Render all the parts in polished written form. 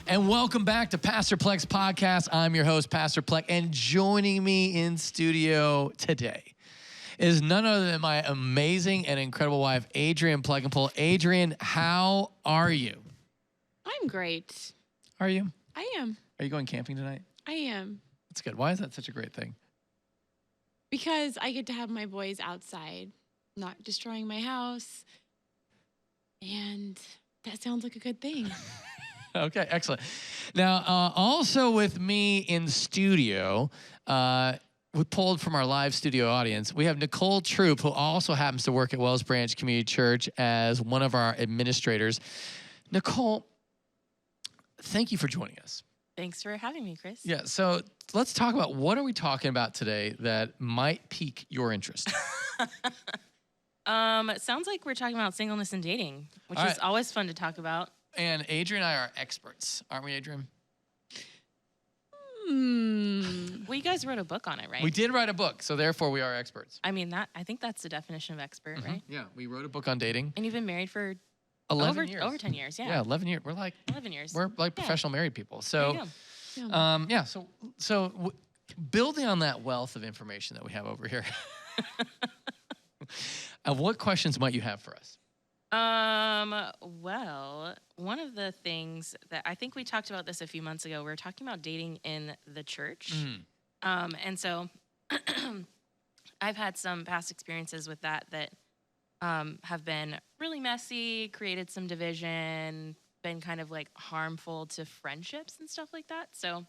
And welcome back to Pastor Plek's podcast. I'm your host, Pastor Plek, and joining me in studio today is none other than my amazing and incredible wife, Adrienne Plekenpol. Adrienne, how are you? I'm great. Are you? I am. Are you going camping tonight? I am. That's good. Why is that such a great thing? Because I get to have my boys outside, not destroying my house. And that sounds like a good thing. Okay, excellent. Now, also with me in studio, we pulled from our live studio audience, we have Nicole Troup, who also happens to work at Wells Branch Community Church as one of our administrators. Nicole, thank you for joining us. Thanks for having me, Chris. Yeah, so let's talk about what are we talking about today that might pique your interest? It sounds like we're talking about singleness and dating, which is always fun to talk about. And Adrienne and I are experts, aren't we, Adrienne? Well, you guys wrote a book on it, right? We did write a book, so therefore we are experts. I mean, I think that's the definition of expert, right? Yeah, we wrote a book on dating. And you've been married for 11 years. Over 10 years, yeah. Yeah, 11 years. We're like 11 years. We're like professional married people. So, Yeah. So building on that wealth of information that we have over here, what questions might you have for us? Well, one of the things that I think we talked about this a few months ago, we were talking about dating in the church. And so I've had some past experiences with that have been really messy, created some division, been kind of like harmful to friendships and stuff like that. So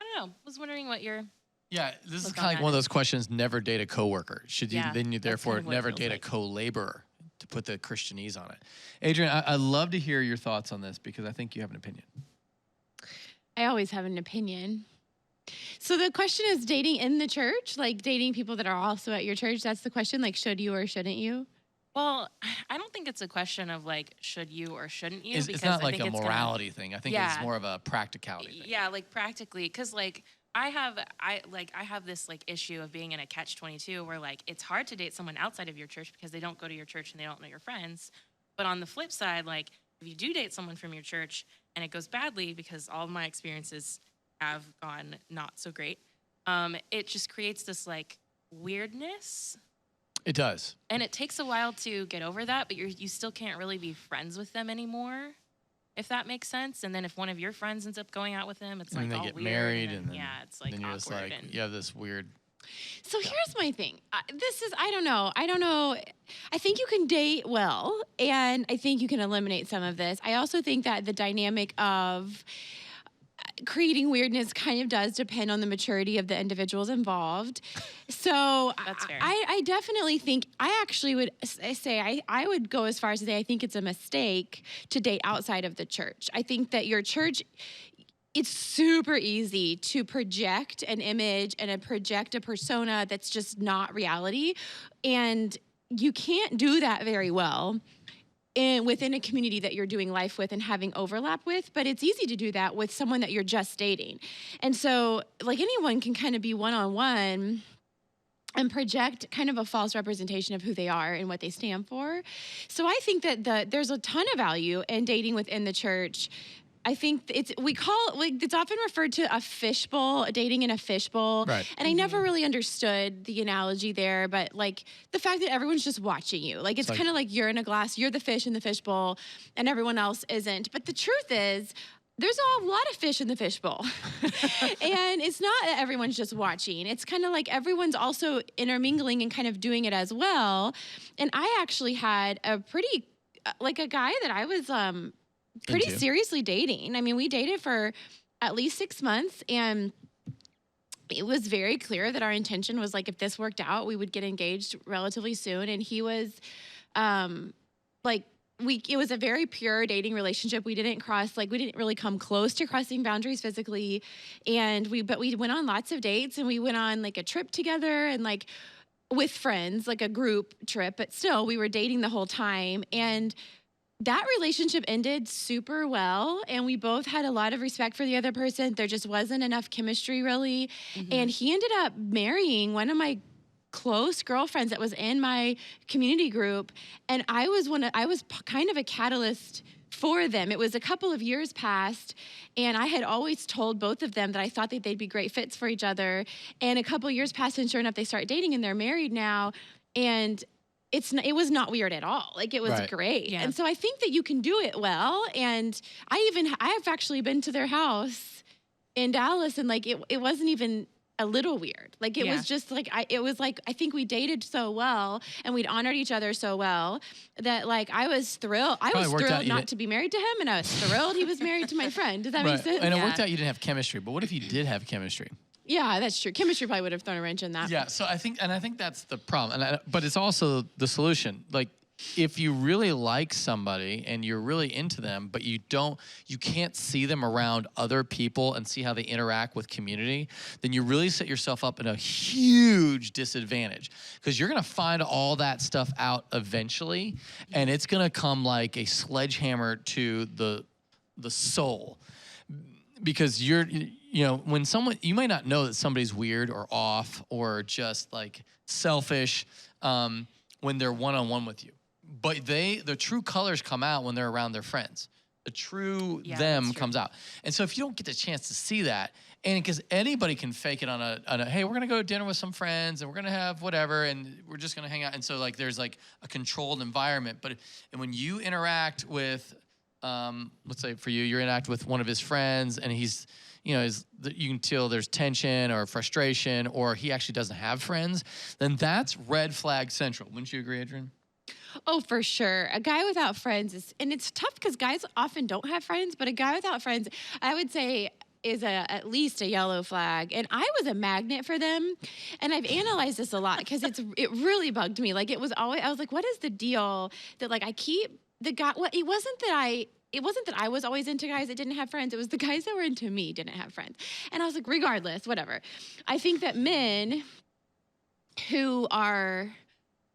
I don't know, was wondering what your this is kind of like one of those questions, never date a coworker. Should you, then you therefore kind of never date a co-laborer, to put the Christianese on it. Adrienne, I'd love to hear your thoughts on this because I think you have an opinion. I always have an opinion. So the question is dating in the church, like dating people that are also at your church. That's the question, like should you or shouldn't you? Well, I don't think it's a question of like, should you or shouldn't you? It's not like a morality thing. I think it's more of a practicality thing. Yeah, like practically, because like I have this like issue of being in a catch-22 where like it's hard to date someone outside of your church because they don't go to your church and they don't know your friends. But on the flip side, like if you do date someone from your church and it goes badly, because all of my experiences have gone not so great, it just creates this like weirdness. It does. And it takes a while to get over that, but you still can't really be friends with them anymore, if that makes sense. And then if one of your friends ends up going out with them, it's like all weird. And they get married, and then, it's like then you're just like, you have this weird. So here's my thing. I don't know. I think you can date well, and I think you can eliminate some of this. I also think that the dynamic of creating weirdness kind of does depend on the maturity of the individuals involved. So that's fair. I definitely think, I actually would say, I would go as far as to say I think it's a mistake to date outside of the church. I think that your church, it's super easy to project an image and project a persona that's just not reality. And you can't do that very well within a community that you're doing life with and having overlap with, but it's easy to do that with someone that you're just dating. And so like anyone can kind of be one-on-one and project kind of a false representation of who they are and what they stand for. So I think that there's a ton of value in dating within the church. I think it's often referred to a fishbowl, dating in a fishbowl. Right. And I never really understood the analogy there, but like the fact that everyone's just watching you. Like it's kind of like you're in a glass, you're the fish in the fishbowl, and everyone else isn't. But the truth is, there's a lot of fish in the fishbowl. And it's not that everyone's just watching. It's kind of like everyone's also intermingling and kind of doing it as well. And I actually had a guy that I was pretty seriously dating. I mean, we dated for at least 6 months, and it was very clear that our intention was like, if this worked out, we would get engaged relatively soon. And he was it was a very pure dating relationship. We didn't really come close to crossing boundaries physically. But we went on lots of dates, and we went on like a trip together and like with friends, like a group trip, but still we were dating the whole time. And that relationship ended super well, and we both had a lot of respect for the other person. There just wasn't enough chemistry, really. Mm-hmm. And he ended up marrying one of my close girlfriends that was in my community group, and I was kind of a catalyst for them. It was a couple of years past, and I had always told both of them that I thought that they'd be great fits for each other. And a couple of years passed, and sure enough, they start dating, and they're married now. And it was not weird at all. Like, it was Right. great. Yeah. And so I think that you can do it well. And I've actually been to their house in Dallas, and like, it wasn't even a little weird. Like, it Yeah. was just like, I think we dated so well and we'd honored each other so well that, like, I was thrilled. I Probably was worked out thrilled you not didn't- to be married to him, and I was thrilled he was married to my friend. Does that make sense? And it Yeah. worked out you didn't have chemistry, but what if you did have chemistry? Yeah, that's true. Chemistry probably would have thrown a wrench in that. Yeah, so I think that's the problem, but it's also the solution. Like, if you really like somebody and you're really into them, but you can't see them around other people and see how they interact with community, then you really set yourself up in a huge disadvantage, because you're gonna find all that stuff out eventually, and it's gonna come like a sledgehammer to the soul. Because when someone, you might not know that somebody's weird or off or just like selfish when they're one-on-one with you. But the true colors come out when they're around their friends. The true them that's true. comes out. And so if you don't get the chance to see that, and because anybody can fake it on a, hey, we're gonna go to dinner with some friends and we're gonna have whatever and we're just gonna hang out. And so like there's like a controlled environment. And when you interact with, let's say for you interact with one of his friends and he's, you can tell there's tension or frustration, or he actually doesn't have friends, then that's red flag central. Wouldn't you agree, Adrienne? Oh, for sure. A guy without friends and it's tough because guys often don't have friends, but a guy without friends, I would say, is at least a yellow flag. And I was a magnet for them. And I've analyzed this a lot because it really bugged me. Like, I was like, what is the deal that, like, I keep the guy, it wasn't that I was always into guys that didn't have friends. It was the guys that were into me didn't have friends. And I was like, regardless, whatever. I think that men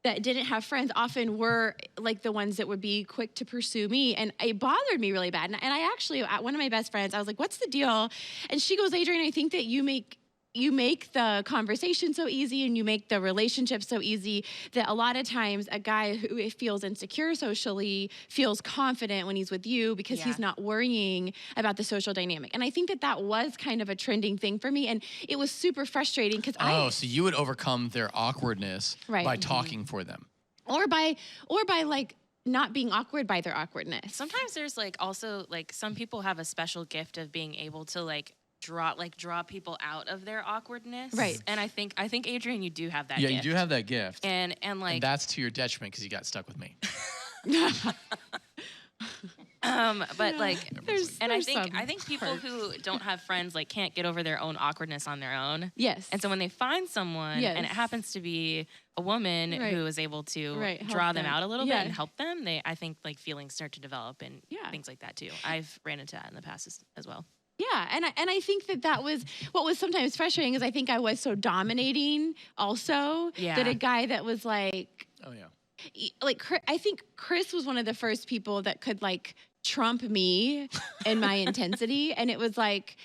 that didn't have friends often were like the ones that would be quick to pursue me. And it bothered me really bad. And I actually, at one of my best friends, I was like, what's the deal? And she goes, Adrienne, I think that you make the conversation so easy and you make the relationship so easy that a lot of times a guy who feels insecure socially feels confident when he's with you because he's not worrying about the social dynamic. And I think that was kind of a trending thing for me. And it was super frustrating because so you would overcome their awkwardness by talking for them. Or by like not being awkward by their awkwardness. Sometimes there's like also like some people have a special gift of being able to like draw people out of their awkwardness. Right. And I think Adrienne, you do have that Yeah, gift. you do have that gift. And like And that's to your detriment because you got stuck with me. but like I think people parts. who don't have friends like can't get over their own awkwardness on their own. Yes. And so when they find someone and it happens to be a woman who is able to draw help them them. out a little bit and help them, I think like feelings start to develop and things like that too. I've ran into that in the past as well. Yeah, and I think that was what was sometimes frustrating is I think I was so dominating also that a guy that was like, I think Chris was one of the first people that could like trump me in my intensity, and it was like,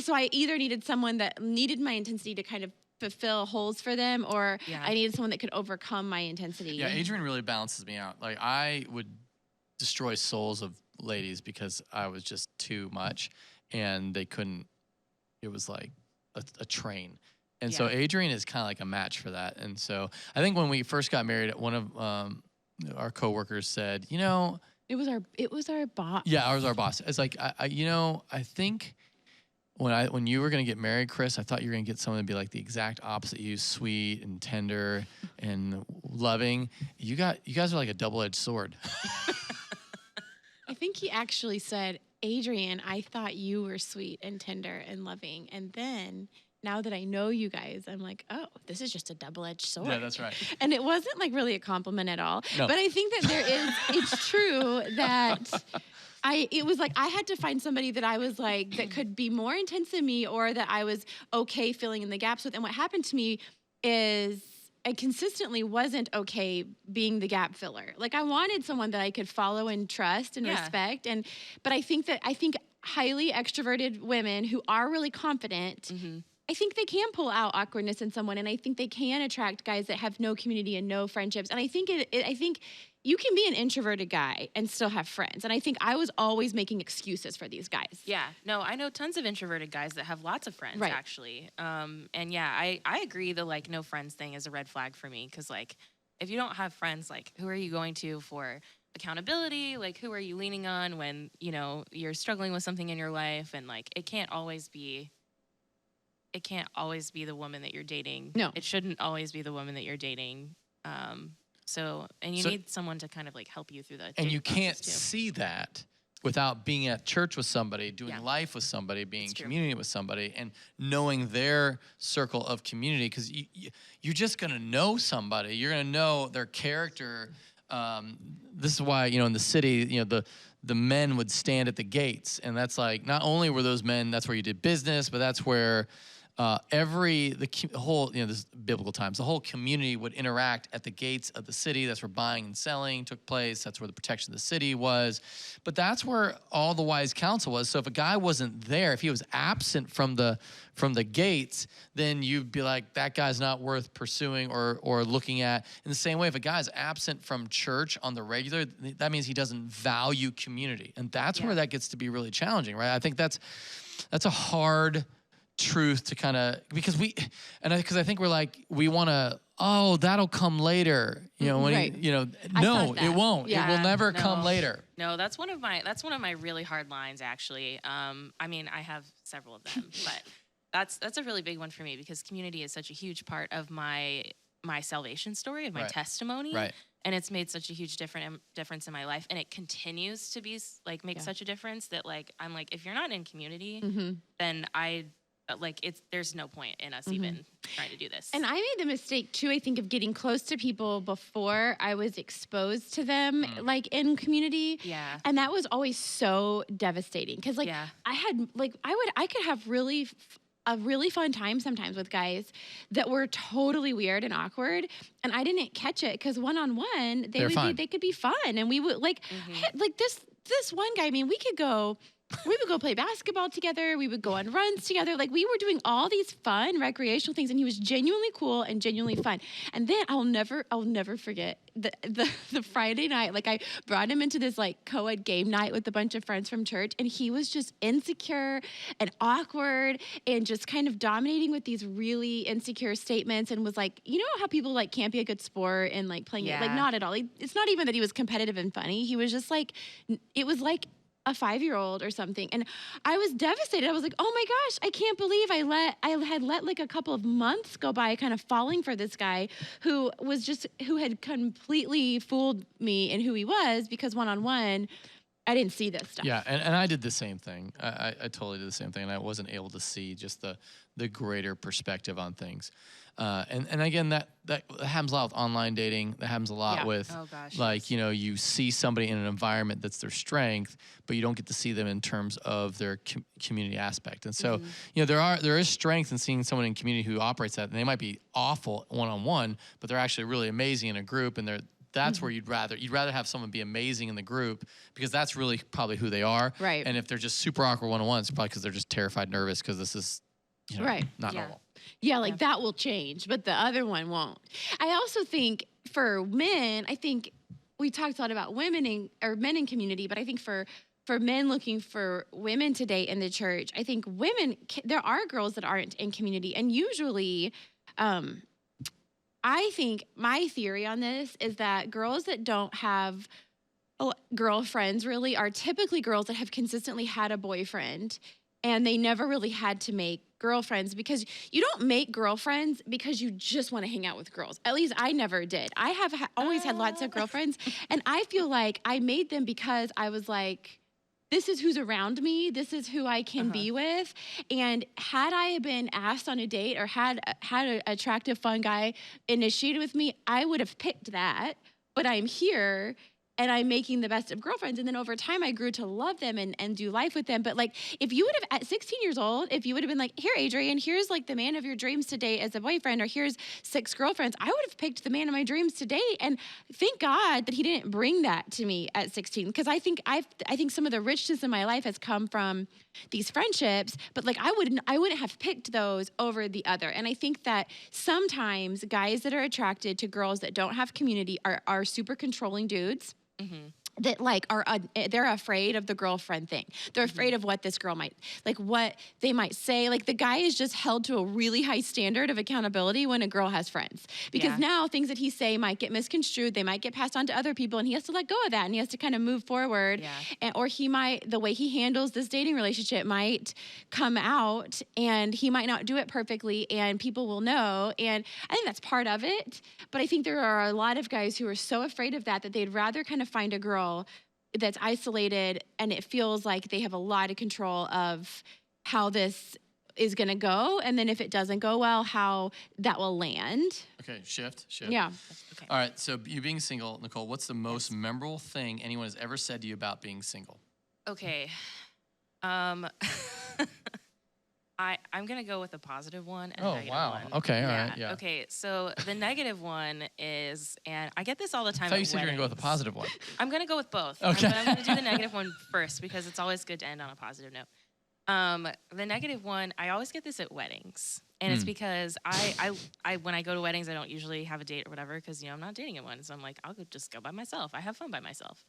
so I either needed someone that needed my intensity to kind of fulfill holes for them, or I needed someone that could overcome my intensity. Yeah, Adrienne really balances me out. Like, I would destroy souls of ladies because I was just too much. And they couldn't, it was like a train. And so Adrienne is kind of like a match for that. And so I think when we first got married, one of our coworkers said, it was our boss. Yeah, I was our boss. It's like, I think when you were going to get married, Chris, I thought you were going to get someone to be like the exact opposite you, sweet and tender and loving. You guys are like a double-edged sword. I think he actually said, Adrienne, I thought you were sweet and tender and loving. And then now that I know you guys, I'm like, oh, this is just a double-edged sword. Yeah, that's right. And it wasn't like really a compliment at all. No. But I think that it's true that it was like I had to find somebody that I was like, that could be more intense than me or that I was okay filling in the gaps with. And what happened to me is I consistently wasn't okay being the gap filler. Like I wanted someone that I could follow and trust and respect. But I think highly extroverted women who are really confident I think they can pull out awkwardness in someone, and I think they can attract guys that have no community and no friendships. And I think I think you can be an introverted guy and still have friends. And I think I was always making excuses for these guys. Yeah, no, I know tons of introverted guys that have lots of friends, Right. actually. And yeah, I agree the like no friends thing is a red flag for me, because like if you don't have friends, like who are you going to for accountability? Like who are you leaning on when, you know, you're struggling with something in your life? And like it can't always be the woman that you're dating. No. It shouldn't always be the woman that you're dating. And you need someone to kind of like help you through that. And you can't too. see that without being at church with somebody, doing Yeah. life with somebody, being in It's true. community with somebody, and knowing their circle of community. Because you're just going to know somebody. You're going to know their character. This is why, you know, in the city, you know, the men would stand at the gates. And that's like, not only were those men, that's where you did business, but that's where the whole, you know, this is biblical times, the whole community would interact at the gates of the city. That's where buying and selling took place. That's where the protection of the city was. But that's where all the wise counsel was. So if a guy wasn't there, if he was absent from the gates, then you'd be like, that guy's not worth pursuing or looking at. In the same way, if a guy's absent from church on the regular, that means he doesn't value community. And that's where that gets to be really challenging, right? I think that's a hard truth to kind of, because I think we're like, we want to, oh, that'll come later, you know, when Right. you know, I no, thought that. it won't. It will Yeah, never no. come later. No, that's one of my really hard lines, actually. I mean, I have several of them, but that's a really big one for me, because community is such a huge part of my salvation story, of my Right. testimony. Right. And it's made such a huge difference in my life, and it continues to be like make such a difference that like I'm like, if you're not in community, then there's no point in us even trying to do this. And I made the mistake too, I think, of getting close to people before I was exposed to them, like in community. Yeah. And that was always so devastating, because like Yeah. I had like I could have a really fun time sometimes with guys that were totally weird and awkward, and I didn't catch it because one-on-one they could be fun, and we would like like this one guy. I mean, we would go play basketball together. We would go on runs together. Like we were doing all these fun recreational things, and he was genuinely cool and genuinely fun. And then I'll never forget the Friday night. Like I brought him into this like co-ed game night with a bunch of friends from church, and he was just insecure and awkward and just kind of dominating with these really insecure statements, and was like, you know how people like can't be a good sport and like playing it, like not at all. It's not even that he was competitive and funny. He was just like, it was like a 5-year-old or something. And I was devastated. I was like, oh my gosh, I can't believe I had let like a couple of months go by kind of falling for this guy who had completely fooled me in who he was, because one-on-one, I didn't see this stuff. Yeah, and I did the same thing. I totally did the same thing, and I wasn't able to see just the greater perspective on things. And again, that happens a lot with online dating. That happens a lot with, like, you know, you see somebody in an environment that's their strength, but you don't get to see them in terms of their community aspect. And so, you know, there is strength in seeing someone in community who operates that, and they might be awful one-on-one, but they're actually really amazing in a group, and that's where you'd rather have someone be amazing in the group, because that's really probably who they are. Right. And if they're just super awkward one-on-one, it's probably because they're just terrified, nervous, because this is, you know, not normal. Yeah, like that will change, but the other one won't. I also think for men, I think we talked a lot about men in community, but I think for men looking for women to date in the church, I think there are girls that aren't in community, and usually, I think my theory on this is that girls that don't have girlfriends really are typically girls that have consistently had a boyfriend, and they never really had to make girlfriends, because you don't make girlfriends because you just want to hang out with girls. At least I never did. I have always had lots of girlfriends, and I feel like I made them because I was like, this is who's around me. This is who I can be with. And had I been asked on a date or had an attractive, fun guy initiated with me, I would have picked that. But I'm here, and I'm making the best of girlfriends. And then over time, I grew to love them and do life with them. But like, if you would have at 16 years old, if you would have been like, here, Adrienne, here's like the man of your dreams to date as a boyfriend, or here's 6 girlfriends, I would have picked the man of my dreams to date. And thank God that he didn't bring that to me at 16. Because I think some of the richness in my life has come from these friendships, but like I wouldn't have picked those over the other. And I think that sometimes guys that are attracted to girls that don't have community are super controlling dudes. Mm-hmm. That like they're afraid of the girlfriend thing. They're afraid of what this girl might, like what they might say. Like the guy is just held to a really high standard of accountability when a girl has friends. Because now things that he say might get misconstrued. They might get passed on to other people, and he has to let go of that, and he has to kind of move forward. Yeah. Or the way he handles this dating relationship might come out, and he might not do it perfectly, and people will know. And I think that's part of it. But I think there are a lot of guys who are so afraid of that they'd rather kind of find a girl that's isolated, and it feels like they have a lot of control of how this is going to go, and then if it doesn't go well, how that will land. Okay, shift. Yeah. Okay. All right, so you being single, Nicole, what's the most memorable thing anyone has ever said to you about being single? Okay. I'm going to go with a positive one and a negative one. Okay, all right, yeah. Okay, so the negative one is, and I get this all the time. I thought you said you were going to go with a positive one. I'm going to go with both. Okay. But I'm going to do the negative one first because it's always good to end on a positive note. The negative one, I always get this at weddings. And it's because I when I go to weddings, I don't usually have a date or whatever because, I'm not dating anyone. So I'm like, I'll just go by myself. I have fun by myself.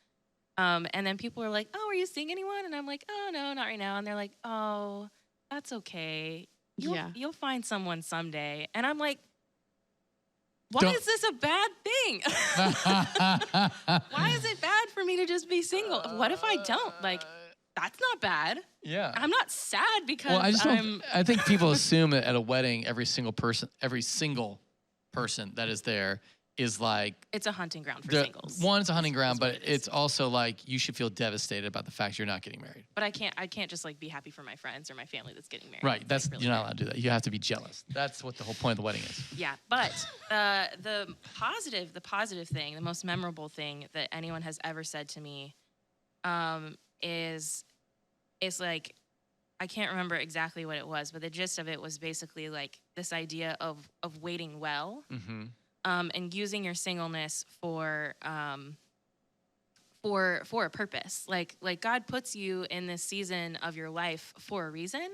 And then people are like, oh, are you seeing anyone? And I'm like, oh, no, not right now. And they're like, oh, that's okay. You'll find someone someday. And I'm like, why is this a bad thing? Why is it bad for me to just be single? What if I don't? Like, that's not bad. Yeah. I'm not sad because I think people assume that at a wedding, every single person that is there is like... It's a hunting ground for singles. One, it's a hunting ground, but it's also like you should feel devastated about the fact you're not getting married. But I can't just like be happy for my friends or my family that's getting married. Right, Like, really you're not allowed to do that. You have to be jealous. That's what the whole point of the wedding is. Yeah, but the positive thing, the most memorable thing that anyone has ever said to me is like, I can't remember exactly what it was, but the gist of it was basically like this idea of waiting well. Mm-hmm. And using your singleness for a purpose. Like God puts you in this season of your life for a reason,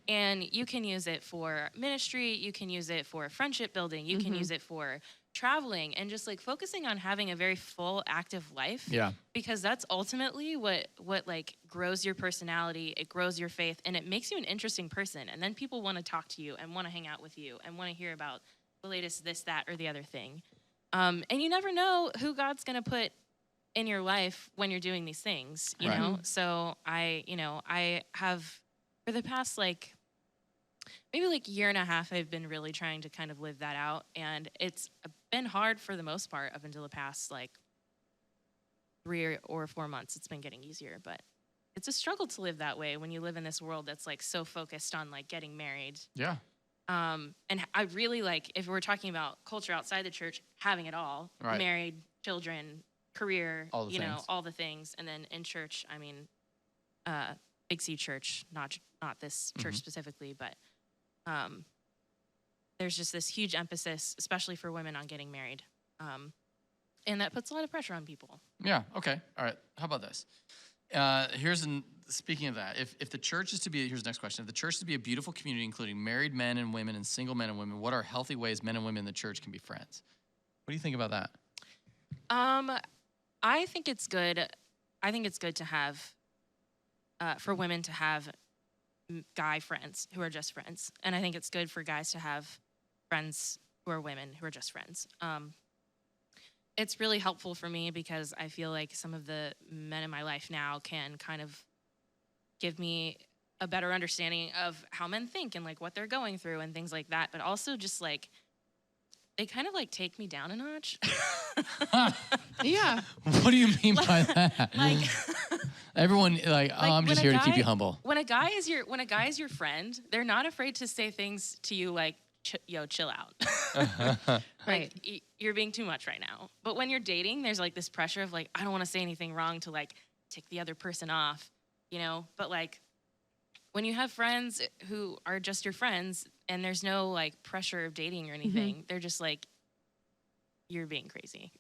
and you can use it for ministry. You can use it for friendship building. You can use it for traveling and just like focusing on having a very full, active life. Yeah. Because that's ultimately what like grows your personality. It grows your faith, and it makes you an interesting person. And then people want to talk to you and want to hang out with you and want to hear about the latest this, that, or the other thing. And you never know who God's going to put in your life when you're doing these things, you know? So I have, for the past maybe year and a half, I've been really trying to kind of live that out. And it's been hard for the most part up until the past 3 or 4 months. It's been getting easier, but it's a struggle to live that way when you live in this world that's so focused on getting married. Yeah. And I really if we're talking about culture outside the church, having it all, married, children, career, all the things. And then in church, I mean, Big C church, not this church specifically, but there's just this huge emphasis, especially for women, on getting married. And that puts a lot of pressure on people. Yeah, okay, all right. How about this? Speaking of that, if the church is to be, here's the next question. If the church is to be a beautiful community, including married men and women and single men and women, what are healthy ways men and women in the church can be friends? What do you think about that? I think it's good. I think it's good to have, for women to have guy friends who are just friends. And I think it's good for guys to have friends who are women who are just friends. It's really helpful for me because I feel like some of the men in my life now can kind of give me a better understanding of how men think and what they're going through and things like that. But also just they kind of take me down a notch. Yeah. What do you mean by that? Everyone I'm just here to keep you humble. When a guy is your friend, they're not afraid to say things to you chill out. Right. Like, you're being too much right now. But when you're dating, there's like this pressure of like, I don't want to say anything wrong to like tick the other person off, you know? But like, when you have friends who are just your friends and there's no like pressure of dating or anything, they're just like, you're being crazy.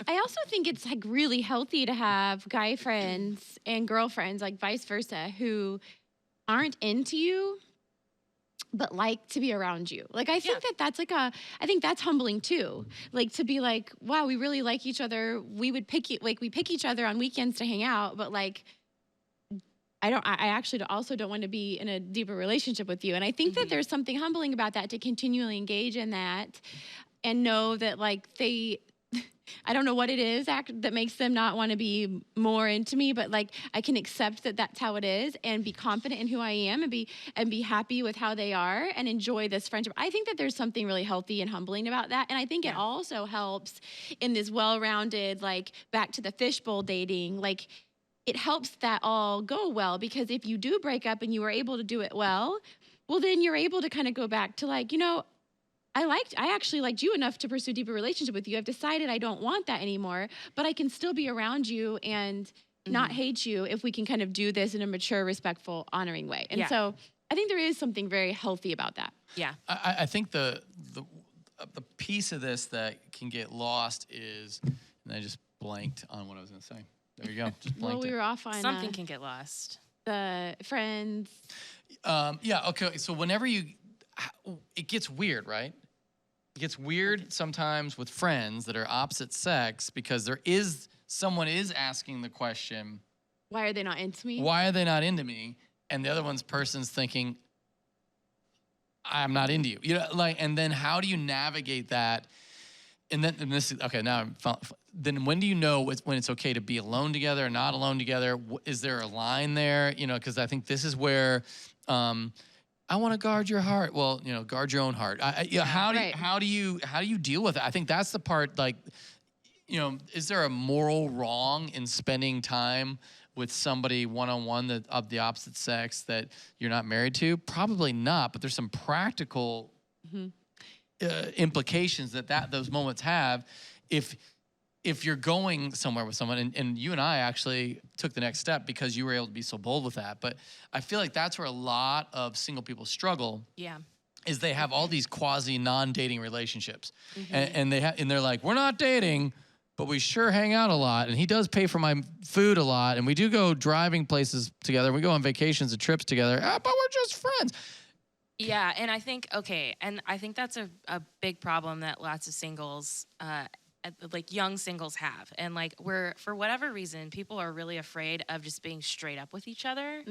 I also think it's like really healthy to have guy friends and girlfriends, like vice versa, who aren't into you, but like to be around you. Like, I think that's like I think that's humbling too. Like to be like, wow, we really like each other. We would we pick each other on weekends to hang out, but like, I actually also don't want to be in a deeper relationship with you. And I think that there's something humbling about that, to continually engage in that and know that like I don't know what it is that makes them not want to be more into me, but like I can accept that that's how it is and be confident in who I am and be happy with how they are and enjoy this friendship. I think that there's something really healthy and humbling about that. And I think it also helps in this well-rounded, like back to the fishbowl dating, like it helps that all go well, because if you do break up and you were able to do it well, then you're able to kind of go back to like, you know, I actually liked you enough to pursue a deeper relationship with you. I've decided I don't want that anymore, but I can still be around you and not hate you if we can kind of do this in a mature, respectful, honoring way. And so I think there is something very healthy about that. Yeah. I think the piece of this that can get lost is, and I just blanked on what I was going to say. There you go. Just blanked. Well, we were off on Something can get lost. The friends. Yeah. Okay. So whenever it gets weird, right? It gets weird sometimes with friends that are opposite sex, because someone is asking the question, why are they not into me? Why are they not into me? And the other person's thinking, I'm not into you. You know, like, and then how do you navigate that? And this is okay. Now, then when do you know when it's okay to be alone together or not alone together? Is there a line there? You know, because I think this is where I want to guard your heart. Well, you know, guard your own heart. How do you deal with it? I think that's the part. Like, you know, is there a moral wrong in spending time with somebody one-on-one of the opposite sex that you're not married to? Probably not. But there's some practical implications that those moments have if you're going somewhere with someone, and you and I actually took the next step because you were able to be so bold with that. But I feel like that's where a lot of single people struggle. Yeah. Is they have all these quasi non-dating relationships, and they're like, we're not dating, but we sure hang out a lot, and he does pay for my food a lot, and we do go driving places together, we go on vacations and trips together, but we're just friends. Yeah, and I think that's a big problem that lots of singles, like young singles, have. And like for whatever reason, people are really afraid of just being straight up with each other.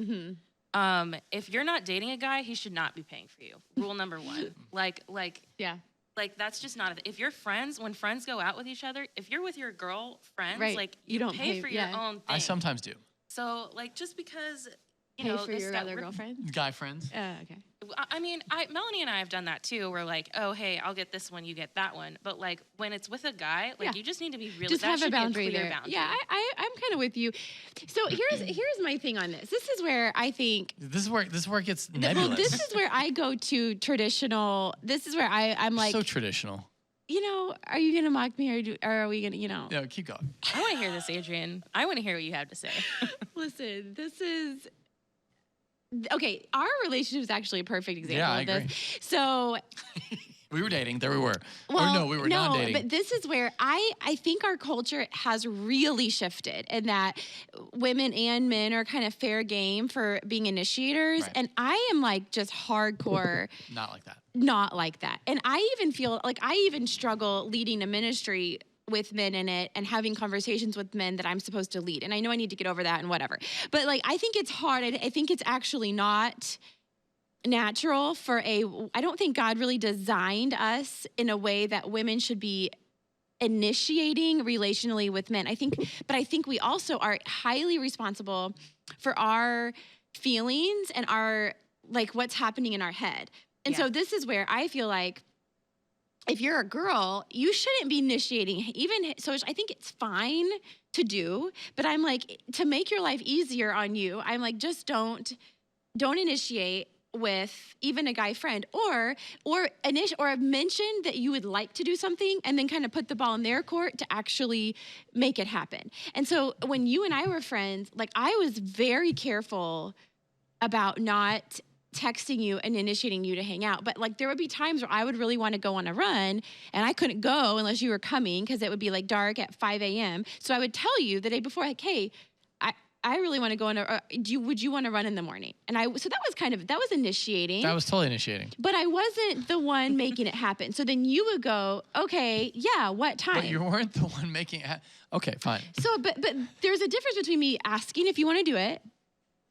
If you're not dating a guy, he should not be paying for you. Rule number one. Like that's just not if you're friends, when friends go out with each other, if you're with your girlfriends, like you don't pay for your own thing. I sometimes do. So like just because pay for your other girlfriends? Guy friends. Okay. I mean, Melanie and I have done that too. We're like, oh, hey, I'll get this one, you get that one. But like when it's with a guy, like you just need to be really just have a boundary there. Boundary. Yeah, I'm kind of with you. So here's my thing on this. This is where I think this is where it gets nebulous. Well, this is where I go to traditional. This is where I'm like so traditional. You know, are you gonna mock me or are we gonna, you know? No, keep going. I want to hear this, Adrienne. I want to hear what you have to say. Listen, this is. Okay, our relationship is actually a perfect example of this. So we were dating. There we were. Well, or no, we were not dating. But this is where I think our culture has really shifted, and that women and men are kind of fair game for being initiators. Right. And I am like just hardcore. Not like that. Not like that. And I even feel like I even struggle leading a ministry with men in it and having conversations with men that I'm supposed to lead. And I know I need to get over that and whatever. But like, I think it's hard. I think it's actually not natural I don't think God really designed us in a way that women should be initiating relationally with men. I think we also are highly responsible for our feelings and our, like, what's happening in our head. And so this is where I feel like if you're a girl, you shouldn't be initiating. Even so, I think it's fine to do, but I'm like, to make your life easier on you, I'm like, just don't initiate. with even a guy friend, or mention that you would like to do something and then kind of put the ball in their court to actually make it happen. And so when you and I were friends, like I was very careful about not texting you and initiating you to hang out. But like there would be times where I would really want to go on a run and I couldn't go unless you were coming because it would be like dark at 5 a.m. So I would tell you the day before, like, hey, I really want to go on would you want to run in the morning? And so that was initiating. That was totally initiating. But I wasn't the one making it happen. So then you would go, okay, yeah, what time? But you weren't the one making it happen. Okay, fine. So, but there's a difference between me asking if you want to do it.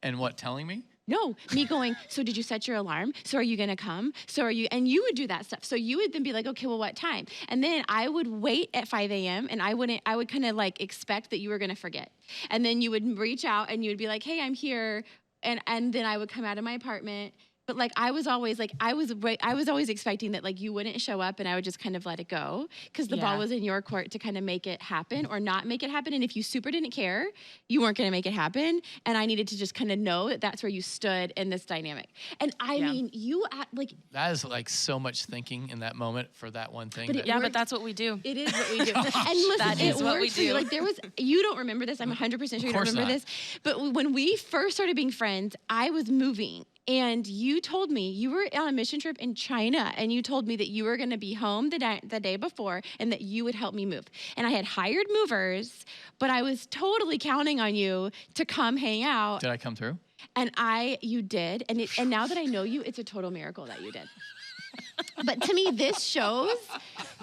And what, telling me? No, me going, so did you set your alarm? So are you going to come? So are you, and you would do that stuff. So you would then be like, okay, well, what time? And then I would wait at 5 a.m. and I would kind of like expect that you were going to forget. And then you would reach out and you would be like, hey, I'm here. And then I would come out of my apartment. But like, I was always expecting that like you wouldn't show up and I would just kind of let it go because the ball was in your court to kind of make it happen or not make it happen. And if you super didn't care, you weren't going to make it happen. And I needed to just kind of know that that's where you stood in this dynamic. And I mean, you like. That is like so much thinking in that moment for that one thing. But that's what we do. It is what we do. And listen, that is what we do. Like you don't remember this. I'm 100% sure you don't remember this. But when we first started being friends, I was moving. And you told me you were on a mission trip in China, and you told me that you were going to be home the day before and that you would help me move. And I had hired movers, but I was totally counting on you to come hang out. Did I come through? And you did. And now that I know you, it's a total miracle that you did. But to me, this shows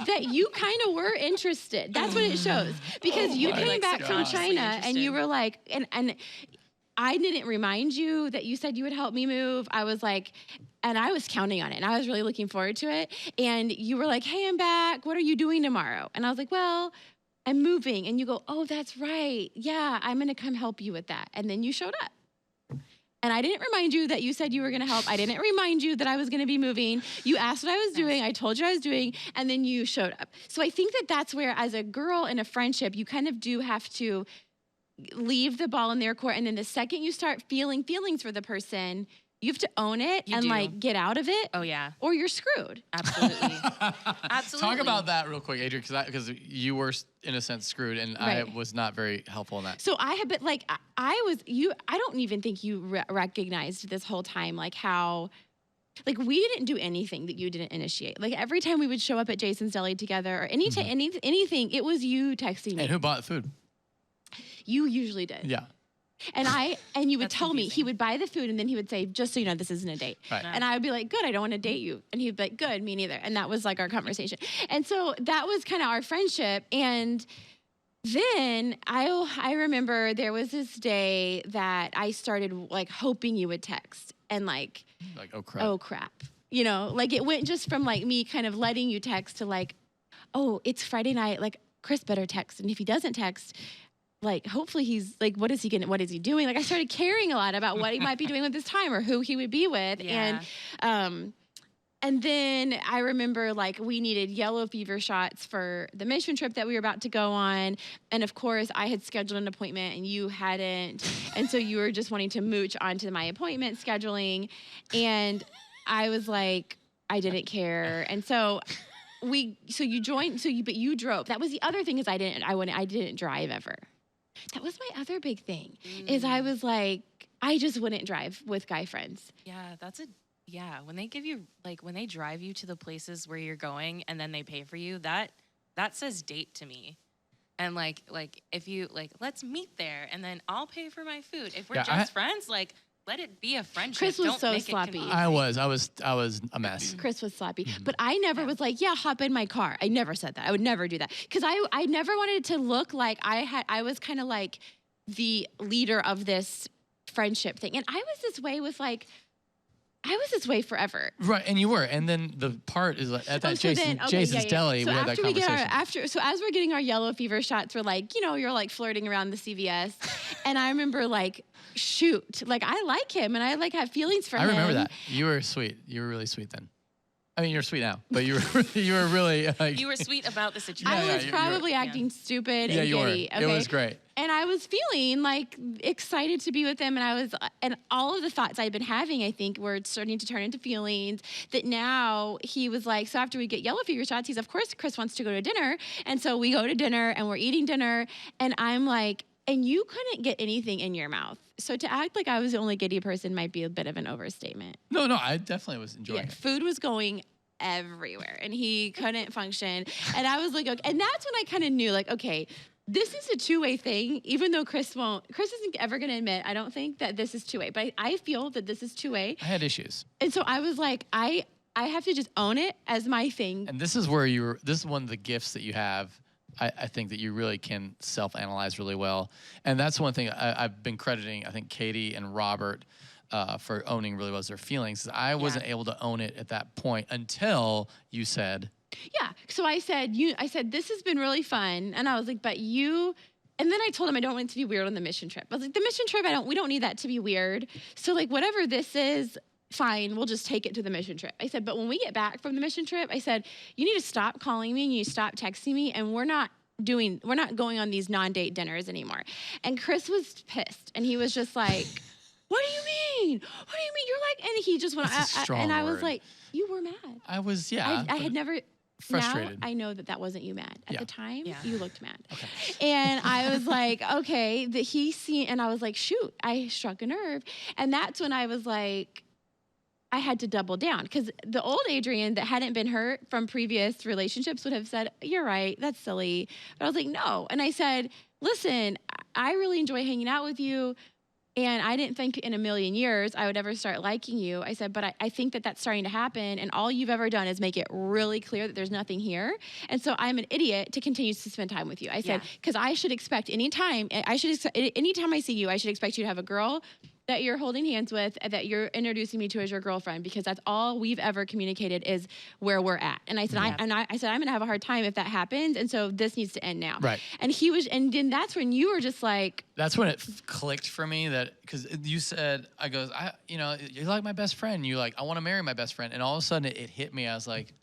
that you kind of were interested. That's what it shows. Because you came back from China and you were like, and I didn't remind you that you said you would help me move. I was like, and I was counting on it and I was really looking forward to it. And you were like, hey, I'm back. What are you doing tomorrow? And I was like, well, I'm moving. And you go, oh, that's right. Yeah, I'm going to come help you with that. And then you showed up. And I didn't remind you that you said you were going to help. I didn't remind you that I was going to be moving. You asked what I was doing. I told you I was doing. And then you showed up. So I think that that's where, as a girl in a friendship, you kind of do have to leave the ball in their court. And then the second you start feeling feelings for the person, you have to own it like get out of it. Oh yeah. Or you're screwed. Absolutely. Absolutely. Talk about that real quick, Adrienne, because you were in a sense screwed, and I was not very helpful in that. So I don't even think you recognized this whole time, like how, like we didn't do anything that you didn't initiate. Like every time we would show up at Jason's Deli together or anything, it was you texting me. And who bought food? You usually did. Yeah. And you would tell me, he would buy the food and then he would say, just so you know, this isn't a date. Right. And I would be like, good, I don't want to date you. And he'd be like, good, me neither. And that was like our conversation. And so that was kind of our friendship. And then I remember there was this day that I started like hoping you would text and like oh crap. You know, like it went just from like me kind of letting you text to like, oh, it's Friday night. Like Chris better text. And if he doesn't text, like, hopefully he's like, what is he doing? Like I started caring a lot about what he might be doing with his time or who he would be with. Yeah. And then I remember like we needed yellow fever shots for the mission trip that we were about to go on. And of course I had scheduled an appointment and you hadn't. And so you were just wanting to mooch onto my appointment scheduling. And I was like, I didn't care. And so you joined, but you drove. That was the other thing is I didn't drive ever. That was my other big thing is I was like, I just wouldn't drive with guy friends. Yeah, when they give you, like, when they drive you to the places where you're going and then they pay for you, that says date to me. And like if you, like, let's meet there and then I'll pay for my food. If we're just friends, like, let it be a friendship. Chris was Don't so make sloppy. I was a mess. Chris was sloppy. But I never was like, yeah, hop in my car. I never said that. I would never do that. Because I never wanted it to look like I was kind of like the leader of this friendship thing. And I was this way forever. Right, and you were. And then the part is like, at that Jason's Deli, so we had that conversation. So as we're getting our yellow fever shots, we're like, you know, you're like flirting around the CVS. And I remember like, shoot, like I like him and I like have feelings for him. I remember that. You were sweet. You were really sweet then. I mean, you're sweet now, but you were really like, you were sweet about the situation. I was probably acting stupid and giddy. Okay? It was great. And And I was feeling like excited to be with him. And all of the thoughts I'd been having, I think, were starting to turn into feelings that now he was like, so after we get yellow fever shots, he's, of course, Chris wants to go to dinner. And so we go to dinner and we're eating dinner. And I'm like, and you couldn't get anything in your mouth. So to act like I was the only giddy person might be a bit of an overstatement. No, I definitely was enjoying it. Food was going everywhere and he couldn't function. And I was like, okay. And that's when I kind of knew, like, okay, this is a two-way thing, even though Chris isn't ever going to admit, I don't think that this is two-way, but I feel that this is two-way. I had issues. And so I was like, I have to just own it as my thing. And this is where this is one of the gifts that you have. I think that you really can self-analyze really well. And that's one thing I've been crediting, I think, Katie and Robert for owning really well their feelings. I wasn't able to own it at that point until you said. Yeah. So I said, this has been really fun. And I was like, but you, and then I told him I don't want it to be weird on the mission trip. I was like, the mission trip, we don't need that to be weird. So like, whatever this is, fine, we'll just take it to the mission trip. I said, but when we get back from the mission trip, I said, you need to stop calling me and you stop texting me, and we're not going on these non-date dinners anymore. And Chris was pissed, and he was just like, what do you mean? What do you mean? You're like, and he just went, and I was like, you were mad. I was, yeah. I had never. Frustrated. Now I know that wasn't you mad. At the time, you looked mad. Okay. And I was like, okay, and I was like, shoot, I struck a nerve. And that's when I was like, I had to double down, because the old Adrienne that hadn't been hurt from previous relationships would have said, you're right, that's silly. But I was like, no. And I said, listen, I really enjoy hanging out with you. And I didn't think in a million years I would ever start liking you. I said, but I think that that's starting to happen. And all you've ever done is make it really clear that there's nothing here. And so I'm an idiot to continue to spend time with you. I said, because I should expect anytime I see you, I should expect you to have a girl that you're holding hands with, that you're introducing me to as your girlfriend, because that's all we've ever communicated is where we're at. And I said, I said, I'm gonna have a hard time if that happens, and so this needs to end now. Right. And and then that's when you were just like. That's when it clicked for me, that because you said, you're like my best friend. You're like, I want to marry my best friend, and all of a sudden it hit me. I was like,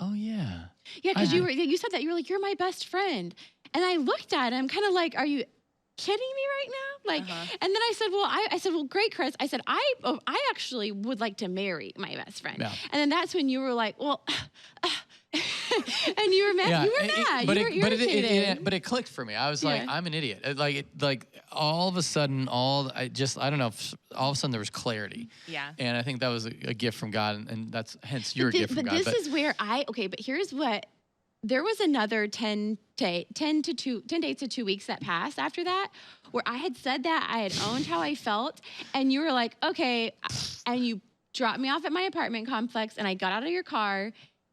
oh yeah. Yeah, because you said that, you were like, you're my best friend, and I looked at him kind of like, are you kidding me right now? Like, and then I said, well, great, Chris. I said, I actually would like to marry my best friend. Yeah. And then that's when you were like, well, and you were mad. Yeah. You were mad. You were irritated. But it clicked for me. I was like, I'm an idiot. Like all of a sudden, I don't know. All of a sudden, there was clarity. Yeah. And I think that was a gift from God, and that's hence your gift from God. But this is where but here's what. There was another 10 dates to 2 weeks that passed after that, where I had said that, I had owned how I felt, and you were like, okay, and you dropped me off at my apartment complex, and I got out of your car,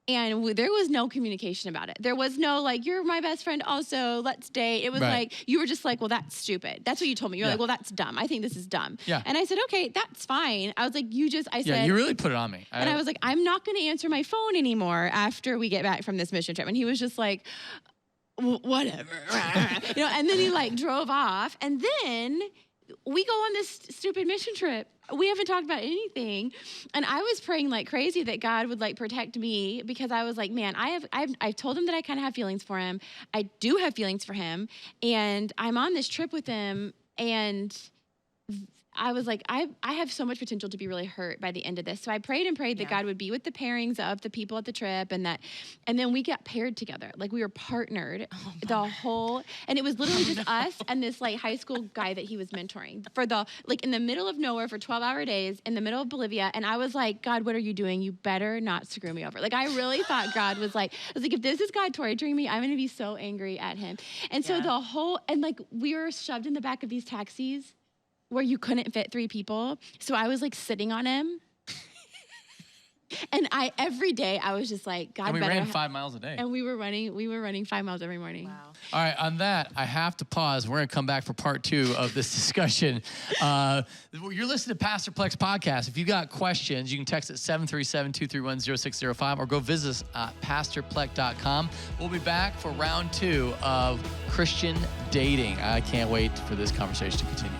and there was no communication about it. There was no like, you're my best friend also, let's date. It was like, you were just like, well, that's stupid. That's what you told me. You're like, well, that's dumb. I think this is dumb. Yeah. And I said, okay, that's fine. I was like, I said. You really put it on me. And I was like, I'm not going to answer my phone anymore after we get back from this mission trip. And he was just like, whatever. And then he like drove off. And then we go on this stupid mission trip. We haven't talked about anything. And I was praying like crazy that God would like protect me, because I was like, man, I've told him that I kind of have feelings for him. I do have feelings for him. And I'm on this trip with him, and I was like, I have so much potential to be really hurt by the end of this. So I prayed that God would be with the pairings of the people at the trip, and then we got paired together. Like we were partnered and it was literally just us and this like high school guy that he was mentoring in the middle of nowhere for 12-hour days in the middle of Bolivia. And I was like, God, what are you doing? You better not screw me over. Like I really thought God was like, I was like, if this is God torturing me, I'm going to be so angry at him. And so we were shoved in the back of these taxis where you couldn't fit 3 people. So I was like sitting on him. And every day I was just like, God, and we ran 5 miles a day. And we were running 5 miles every morning. Wow. All right, on that, I have to pause. We're gonna come back for part 2 of this discussion. You're listening to Pastor Plek's podcast. If you got questions, you can text at 737-231-0605 or go visit us at pastorplek.com. We'll be back for round 2 of Christian dating. I can't wait for this conversation to continue.